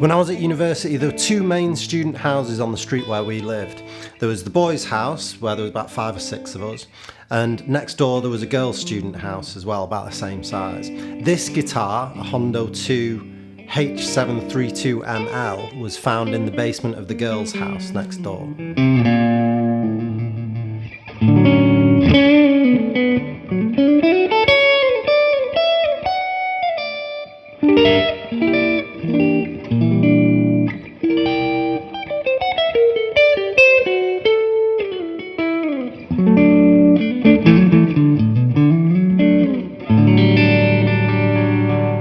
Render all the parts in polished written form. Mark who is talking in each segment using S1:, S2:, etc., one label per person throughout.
S1: When I was at university, there were two main student houses on the street where we lived. There was the boys' house, where there was about 5 or 6 of us, and next door there was a girls' student house as well, about the same size. This guitar, a Hondo 2 H732ML, was found in the basement of the girls' house next door.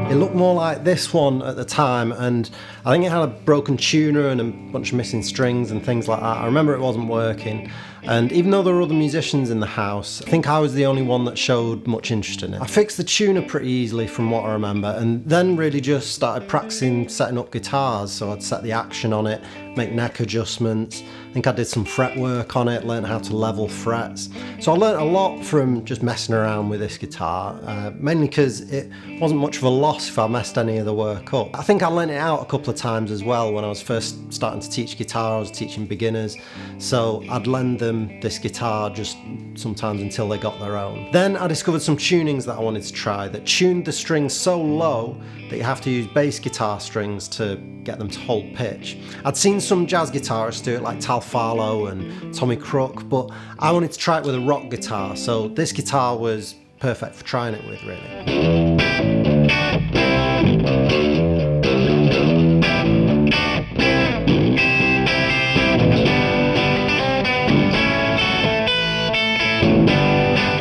S1: It looked more like this one at the time, and I think it had a broken tuner and a bunch of missing strings and things like that. I remember it wasn't working, and even though there were other musicians in the house, I think I was the only one that showed much interest in it. I fixed the tuner pretty easily from what I remember, and then really just started practicing setting up guitars. So I'd set the action on it, make neck adjustments. I think I did some fret work on it, learned how to level frets. So I learned a lot from just messing around with this guitar, mainly because it wasn't much of a loss if I messed any of the work up. I think I lent it out a couple of times as well when I was first starting to teach guitar. I was teaching beginners, so I'd lend them this guitar just sometimes until they got their own. Then I discovered some tunings that I wanted to try that tuned the strings so low that you have to use bass guitar strings to get them to hold pitch. I'd seen some jazz guitarists do it, like Tal Farlow and Tommy Crook, but I wanted to try it with a rock guitar, so this guitar was perfect for trying it with, really.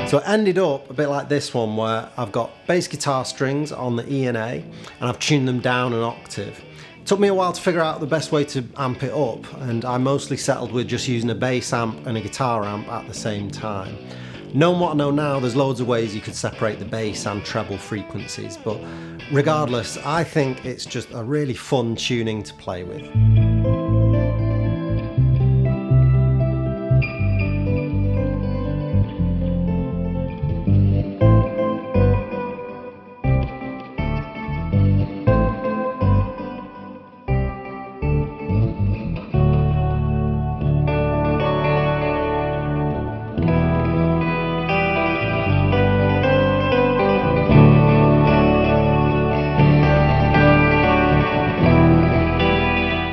S1: So it ended up a bit like this one, where I've got bass guitar strings on the E and A, and I've tuned them down an octave. It took me a while to figure out the best way to amp it up, and I mostly settled with just using a bass amp and a guitar amp at the same time. Knowing what I know now, there's loads of ways you could separate the bass and treble frequencies, but regardless, I think it's just a really fun tuning to play with.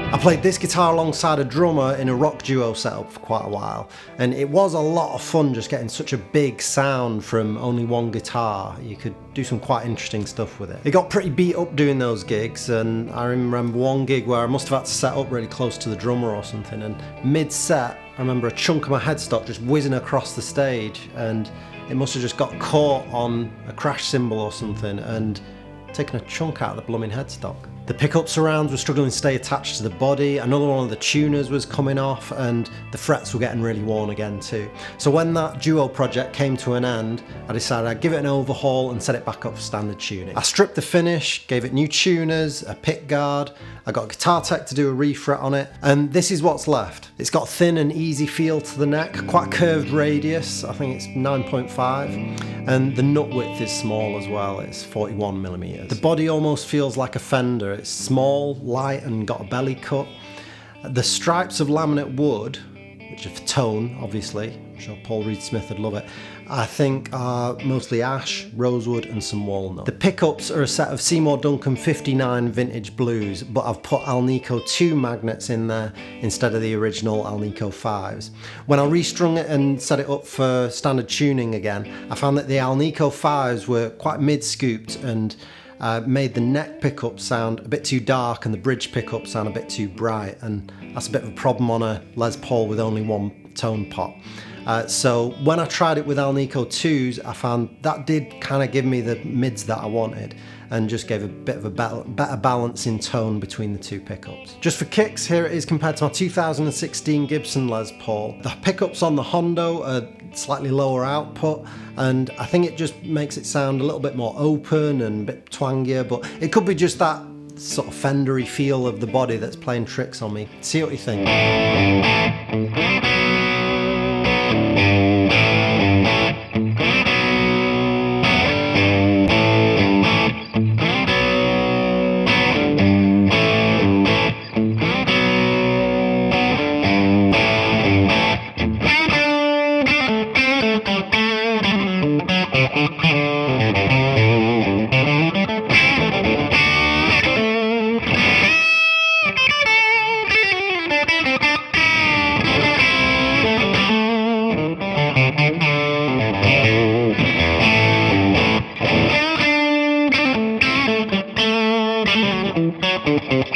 S1: I played this guitar alongside a drummer in a rock duo setup for quite a while, and it was a lot of fun just getting such a big sound from only one guitar. You could do some quite interesting stuff with it. It got pretty beat up doing those gigs, and I remember one gig where I must have had to set up really close to the drummer or something, and mid-set I remember a chunk of my headstock just whizzing across the stage, and it must have just got caught on a crash cymbal or something and taken a chunk out of the blooming headstock. The pickup surrounds were struggling to stay attached to the body, another one of the tuners was coming off, and the frets were getting really worn again too. So when that duo project came to an end, I decided I'd give it an overhaul and set it back up for standard tuning. I stripped the finish, gave it new tuners, a pick guard, I got a guitar tech to do a refret on it, and this is what's left. It's got a thin and easy feel to the neck, quite a curved radius, I think it's 9.5, and the nut width is small as well, it's 41mm. The body almost feels like a Fender. It's small, light, and got a belly cut. The stripes of laminate wood, which are for tone, obviously, I'm sure Paul Reed Smith would love it, I think are mostly ash, rosewood, and some walnut. The pickups are a set of Seymour Duncan 59 vintage blues, but I've put Alnico 2 magnets in there instead of the original Alnico 5s. When I restrung it and set it up for standard tuning again, I found that the Alnico 5s were quite mid-scooped and made the neck pickup sound a bit too dark and the bridge pickup sound a bit too bright, and that's a bit of a problem on a Les Paul with only one tone pot. So when I tried it with Alnico 2s, I found that did kind of give me the mids that I wanted and just gave a bit of a better balance in tone between the two pickups. Just for kicks, here it is compared to my 2016 Gibson Les Paul. The pickups on the Hondo are slightly lower output, and I think it just makes it sound a little bit more open and a bit twangier, but it could be just that sort of Fendery feel of the body that's playing tricks on me. See what you think. It's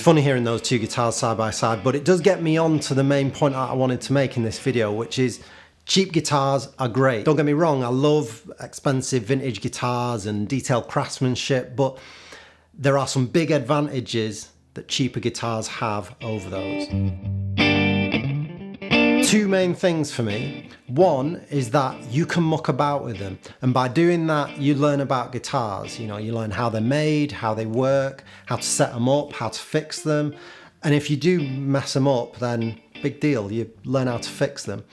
S1: funny hearing those two guitars side by side, but it does get me on to the main point I wanted to make in this video, which is cheap guitars are great. Don't get me wrong, I love expensive vintage guitars and detailed craftsmanship, but there are some big advantages that cheaper guitars have over those. Two main things for me. One is that you can muck about with them, and by doing that you learn about guitars. You know, you learn how they're made, how they work, how to set them up, how to fix them, and if you do mess them up, then big deal, you learn how to fix them.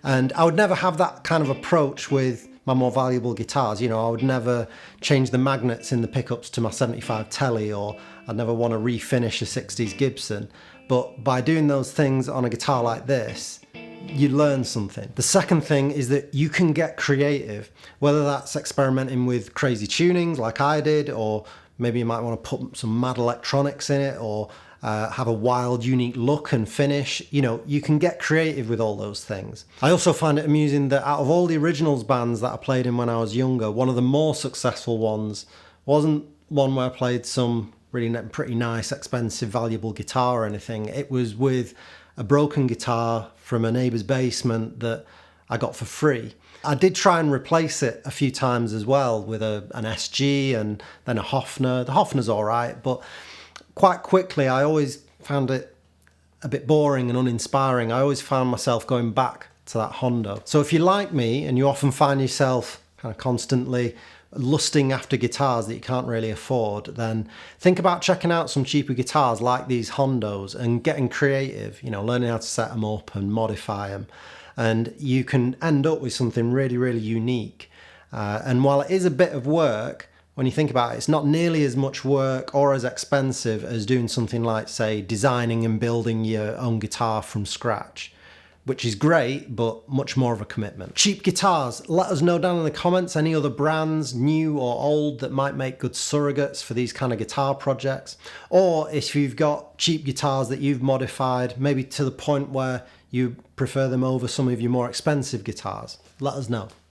S1: And I would never have that kind of approach with my more valuable guitars. You know, I would never change the magnets in the pickups to my 75 Telly, or I'd never want to refinish a 60s Gibson. But by doing those things on a guitar like this, you learn something. The second thing is that you can get creative, whether that's experimenting with crazy tunings like I did, or maybe you might want to put some mad electronics in it, or have a wild, unique look and finish. You know, you can get creative with all those things. I also find it amusing that out of all the originals bands that I played in when I was younger, one of the more successful ones wasn't one where I played some really pretty nice, expensive, valuable guitar or anything. It was with a broken guitar from a neighbour's basement that I got for free. I did try and replace it a few times as well with an SG and then a Hofner. The Hofner's all right, but quite quickly I always found it a bit boring and uninspiring. I always found myself going back to that Hondo. So if you're like me and you often find yourself kind of constantly lusting after guitars that you can't really afford, then think about checking out some cheaper guitars like these Hondos and getting creative, you know, learning how to set them up and modify them. And you can end up with something really, really unique. And while it is a bit of work, when you think about it, it's not nearly as much work or as expensive as doing something like, say, designing and building your own guitar from scratch, which is great, but much more of a commitment. Cheap guitars, let us know down in the comments any other brands, new or old, that might make good surrogates for these kind of guitar projects. Or if you've got cheap guitars that you've modified, maybe to the point where you prefer them over some of your more expensive guitars, let us know.